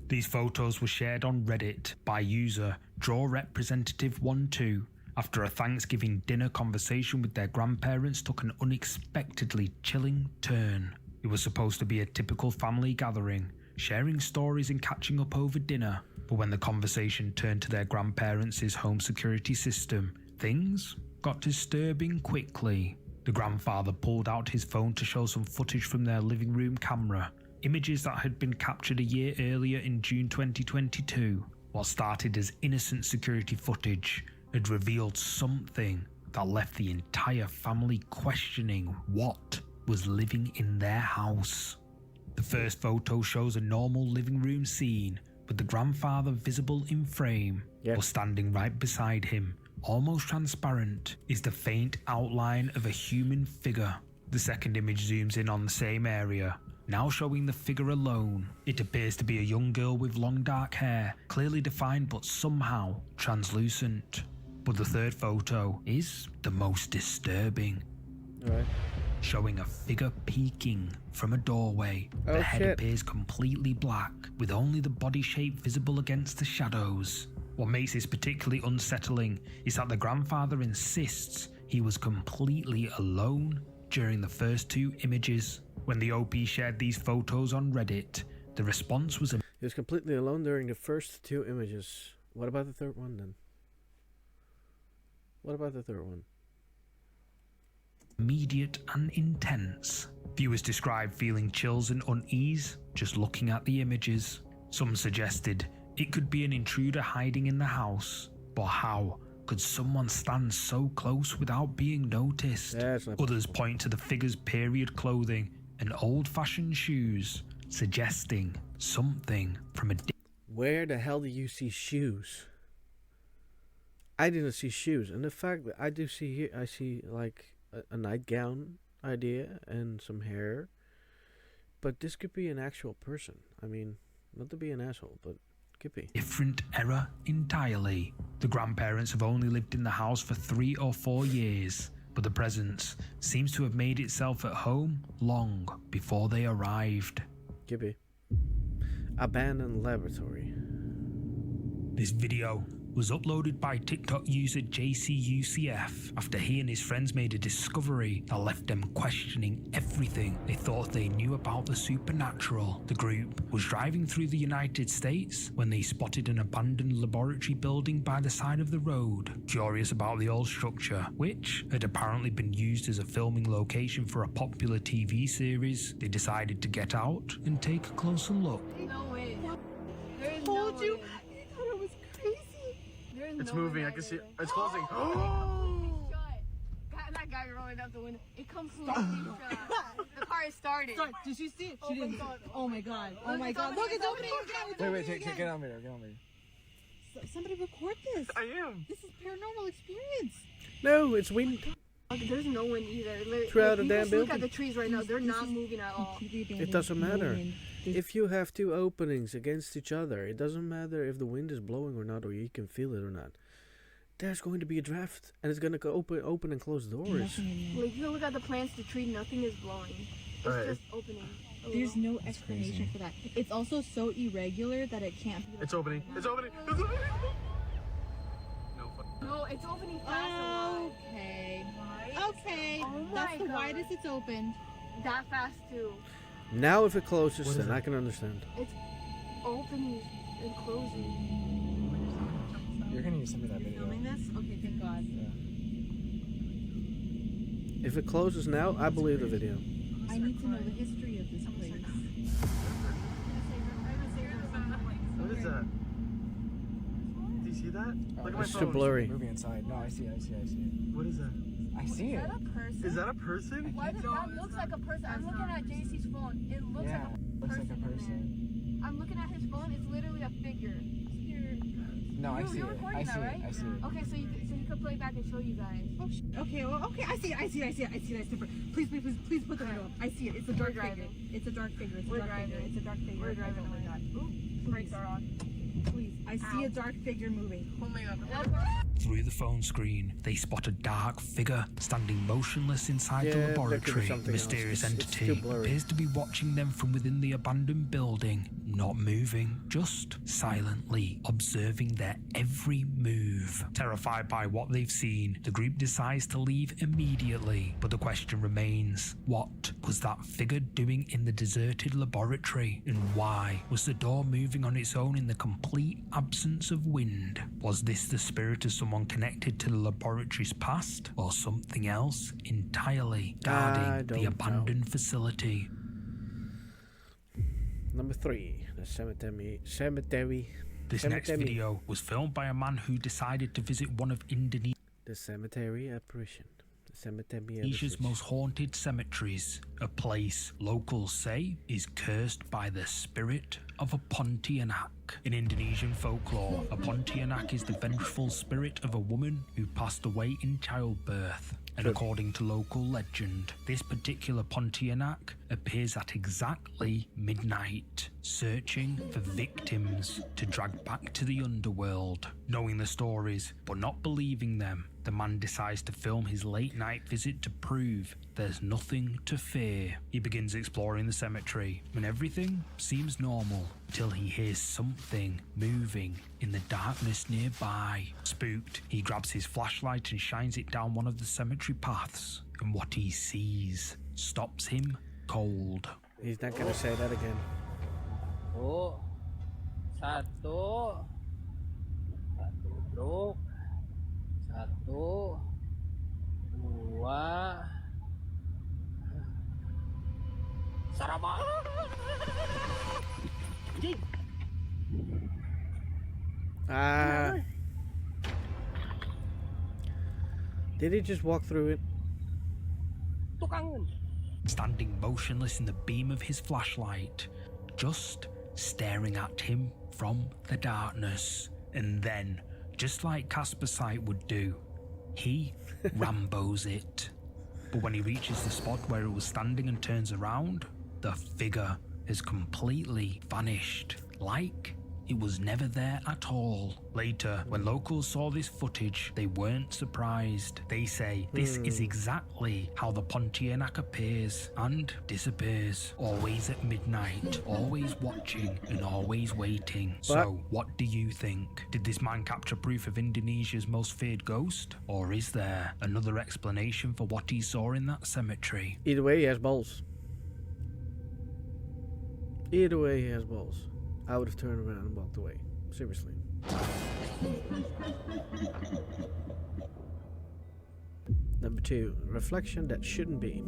S3: These photos were shared on Reddit by user DrawRepresentative12 after a Thanksgiving dinner conversation with their grandparents took an unexpectedly chilling turn. It was supposed to be a typical family gathering, sharing stories and catching up over dinner, but when the conversation turned to their grandparents' home security system, things got disturbing quickly. The grandfather pulled out his phone to show some footage from their living room camera, images that had been captured a year earlier in June 2022. What started as innocent security footage had revealed something that left the entire family questioning what was living in their house. The first photo shows a normal living room scene, with the grandfather visible in frame, or standing right beside him. Almost transparent is the faint outline of a human figure. The second image zooms in on the same area, now showing the figure alone. It appears to be a young girl with long dark hair, clearly defined but somehow translucent. But the third photo is the most disturbing.
S2: Alright.
S3: Showing a figure peeking from a doorway. The head appears completely black, with only the body shape visible against the shadows. What makes this particularly unsettling is that the grandfather insists he was completely alone during the first two images. When the OP shared these photos on Reddit, the response was...
S2: He was completely alone during the first two images. What about the third one then? What about the third one?
S3: immediate and intense. Viewers described feeling chills and unease just looking at the images. Some suggested it could be an intruder hiding in the house, but how could someone stand so close without being noticed? Others point to the figure's period clothing and old-fashioned shoes, suggesting something from a...
S2: Where the hell do you see shoes? I didn't see shoes, and the fact that I do see here, I see like a nightgown idea and some hair, but this could be an actual person. I mean, not to be an asshole, but could be.
S3: Different era entirely. The grandparents have only lived in the house for 3 or 4 years, but the presence seems to have made itself at home long before they arrived.
S2: Could be. Abandoned laboratory.
S3: This video was uploaded by TikTok user JCUCF after he and his friends made a discovery that left them questioning everything they thought they knew about the supernatural. The group was driving through the United States when they spotted an abandoned laboratory building by the side of the road. Curious about the old structure, which had apparently been used as a filming location for a popular TV series, they decided to get out and take a closer look.
S11: No way.
S9: I told you. You thought it was crazy.
S11: It's
S10: moving. I can see. It's closing.
S11: That guy rolling up the window. It completely shut. The car is started.
S9: Did you see it? She didn't. Oh my god. Oh my god. Look, it's opening again.
S10: Wait, get on video.
S9: Somebody record this.
S10: I am.
S9: This is paranormal experience.
S2: No, it's wind.
S11: There's no wind either.
S2: Throughout the damn
S11: Look
S2: building.
S11: at the trees right now. They're not moving at all.
S2: It doesn't matter. If you have two openings against each other, it doesn't matter if the wind is blowing or not, or you can feel it or not. There's going to be a draft, and it's going to go open and close doors.
S11: Like, if you look at the plants, the tree, nothing is blowing. It's just opening.
S9: There's no explanation for that. It's also so irregular that it can't be.
S10: It's opening. It's opening.
S11: No, it's opening fast.
S9: Okay. Okay.
S11: Oh my
S9: That's the
S11: God.
S9: widest it's opened.
S11: That fast too.
S2: Now if it closes, then I can understand.
S11: It's opening and closing.
S10: You're gonna need to send me that video.
S9: Filming this? Okay, thank God.
S2: If it closes now, I believe the video.
S9: I need to know the history of this place.
S10: What is that? Do you see that? Look at my
S2: It's too
S10: phone.
S2: blurry.
S10: Moving inside. No, I see it. What is that? I see it.
S11: Is that a person?
S10: Is that a person?
S11: Why does that looks like a person? I'm looking at JC's phone. It looks
S10: Yeah,
S11: like
S10: looks like a
S11: in
S10: person.
S11: there. I'm looking at his phone. It's literally a figure.
S10: No, I see
S11: You're
S10: it.
S11: recording
S10: I
S11: that,
S10: see
S11: right?
S10: it. I see it.
S11: Okay, so you could play back and show you guys.
S9: Okay, well, okay, I see it. It's different. Please put the video up. I see it. It's a dark figure. It's a dark figure. It's a dark figure. It's a dark figure.
S11: We're driving. Oh my God. Ooh, brakes are on.
S9: Please, I see a dark figure moving.
S11: Oh my God.
S3: Through the phone screen, they spot a dark figure standing motionless inside the
S2: Yeah, that could be
S3: laboratory. The
S2: something
S3: mysterious
S2: else. It's
S3: entity
S2: too blurry.
S3: appears to be watching them from within the abandoned building, not moving, just silently observing their every move. Terrified by what they've seen, the group decides to leave immediately, but the question remains, what was that figure doing in the deserted laboratory, and why was the door moving on its own in the complete absence of wind? Was this the spirit of someone connected to the laboratory's past, or something else entirely guarding the abandoned facility?
S2: Number 3, the cemetery.
S3: This next video was filmed by a man who decided to visit one of
S2: The cemetery apparition. The cemetery
S3: Indonesia's
S2: apparition.
S3: most haunted cemeteries, a place locals say is cursed by the spirit of a Pontianak. In Indonesian folklore, a Pontianak is the vengeful spirit of a woman who passed away in childbirth. And according to local legend, this particular Pontianak appears at exactly midnight, searching for victims to drag back to the underworld. Knowing the stories, but not believing them, the man decides to film his late-night visit to prove there's nothing to fear. He begins exploring the cemetery, and everything seems normal, till he hears something moving in the darkness nearby. Spooked, he grabs his flashlight and shines it down one of the cemetery paths, and what he sees stops him cold.
S2: He's not gonna say that again.
S12: Oh, satu, truk, satu, dua, Sarama.
S2: Did he just walk through it?
S3: Standing motionless in the beam of his flashlight, just staring at him from the darkness. And then, just like Casper Sight would do, he Rambos it. But when he reaches the spot where it was standing and turns around, the figure has completely vanished, like it was never there at all. Later, when locals saw this footage, they weren't surprised. They say this is exactly how the Pontianak appears and disappears. Always at midnight, always watching and always waiting. So, what do you think? Did this man capture proof of Indonesia's most feared ghost? Or is there another explanation for what he saw in that cemetery?
S2: Either way, he has balls. Either way, he has balls. I would have turned around and walked away. Seriously. Number 2, reflection that shouldn't be.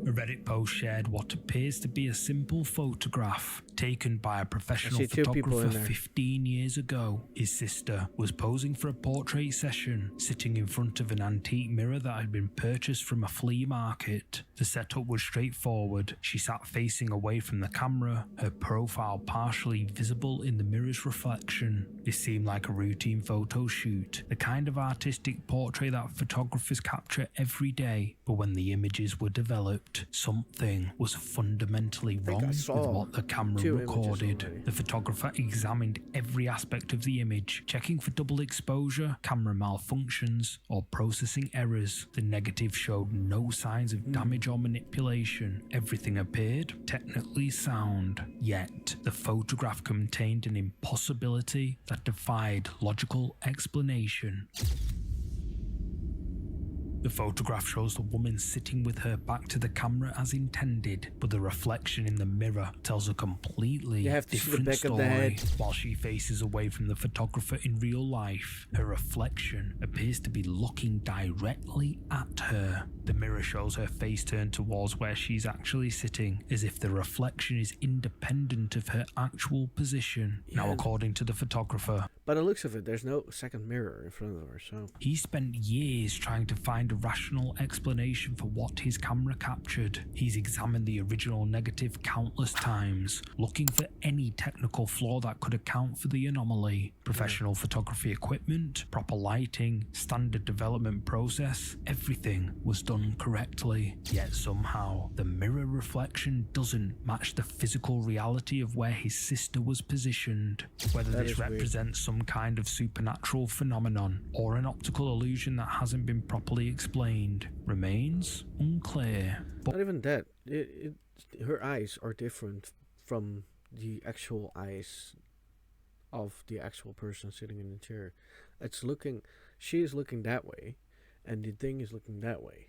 S3: A Reddit post shared what appears to be a simple photograph taken by a professional photographer 15 years ago. His sister was posing for a portrait session, sitting in front of an antique mirror that had been purchased from a flea market. The setup was straightforward. She sat facing away from the camera, her profile partially visible in the mirror's reflection. It seemed like a routine photo shoot, the kind of artistic portrait that photographers capture every day. But when the images were developed, something was fundamentally wrong with what the camera recorded. The photographer examined every aspect of the image, checking for double exposure, camera malfunctions, or processing errors. The negative showed no signs of damage or manipulation. Everything appeared technically sound, yet the photograph contained an impossibility that defied logical explanation. The photograph shows the woman sitting with her back to the camera as intended, but the reflection in the mirror tells a completely different story. While she faces away from the photographer in real life, her reflection appears to be looking directly at her. The mirror shows her face turned towards where she's actually sitting, as if the reflection is independent of her actual position. Now, according to the photographer,
S2: by the looks of it, there's no second mirror in front of her, so...
S3: He spent years trying to find a rational explanation for what his camera captured. He's examined the original negative countless times, looking for any technical flaw that could account for the anomaly. Professional photography equipment, proper lighting, standard development process, everything was done correctly. Yet somehow, the mirror reflection doesn't match the physical reality of where his sister was positioned. Whether
S2: That
S3: this
S2: is weird.
S3: represents some kind of supernatural phenomenon or an optical illusion that hasn't been properly explained remains unclear. But
S2: Not even that. Her eyes are different from the actual eyes of the actual person sitting in the chair. She is looking that way, and the thing is looking that way.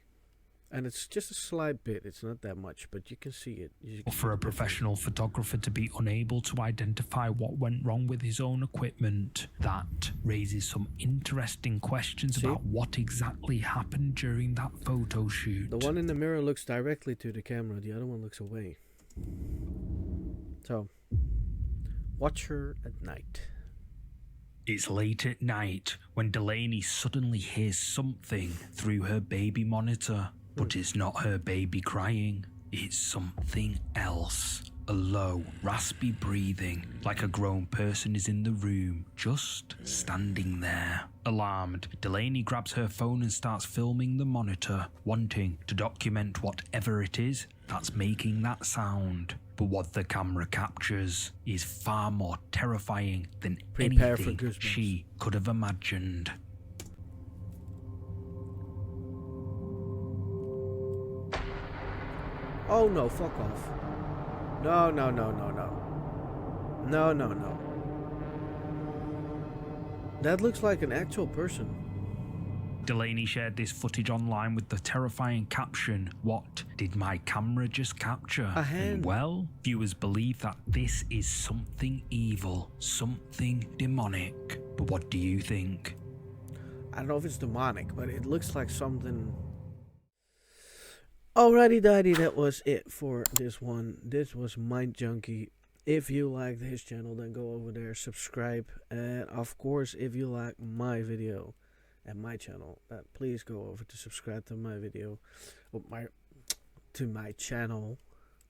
S2: And it's just a slight bit, it's not that much, but you can see it.
S3: for a professional photographer to be unable to identify what went wrong with his own equipment, that raises some interesting questions about what exactly happened during that photo shoot.
S2: The one in the mirror looks directly to the camera, the other one looks away. So, watch her at night.
S3: It's late at night when Delaney suddenly hears something through her baby monitor. But it's not her baby crying, it's something else. A low, raspy breathing, like a grown person is in the room, just standing there. Alarmed, Delaney grabs her phone and starts filming the monitor, wanting to document whatever it is that's making that sound. But what the camera captures is far more terrifying than
S2: Prepare for
S3: anything
S2: goosebumps.
S3: she could have imagined.
S2: Oh no, fuck off. No. No. That looks like an actual person.
S3: Delaney shared this footage online with the terrifying caption, "What did my camera just capture?"
S2: A hand.
S3: And well, viewers believe that this is something evil, something demonic. But what do you think?
S2: I don't know if it's demonic, but it looks like something. Alrighty, daddy, that was it for this one. This was Mindjunkie. If you like his channel, then go over there, subscribe, and of course, if you like my video and my channel, then please go over to subscribe to my video, to my channel.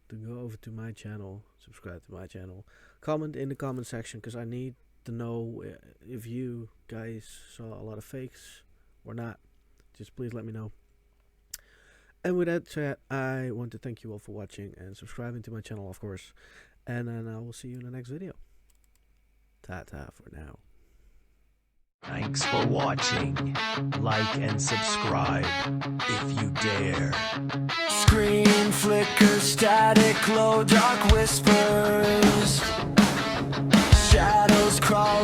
S2: To go over to my channel, subscribe to my channel. Comment in the comment section, because I need to know if you guys saw a lot of fakes or not. Just please let me know. And with that said, I want to thank you all for watching and subscribing to my channel, of course. And then I will see you in the next video. Ta-ta for now.
S13: Thanks for watching. Like and subscribe if you dare.
S1: Screen flicker, static, low, dark whispers. Shadows crawl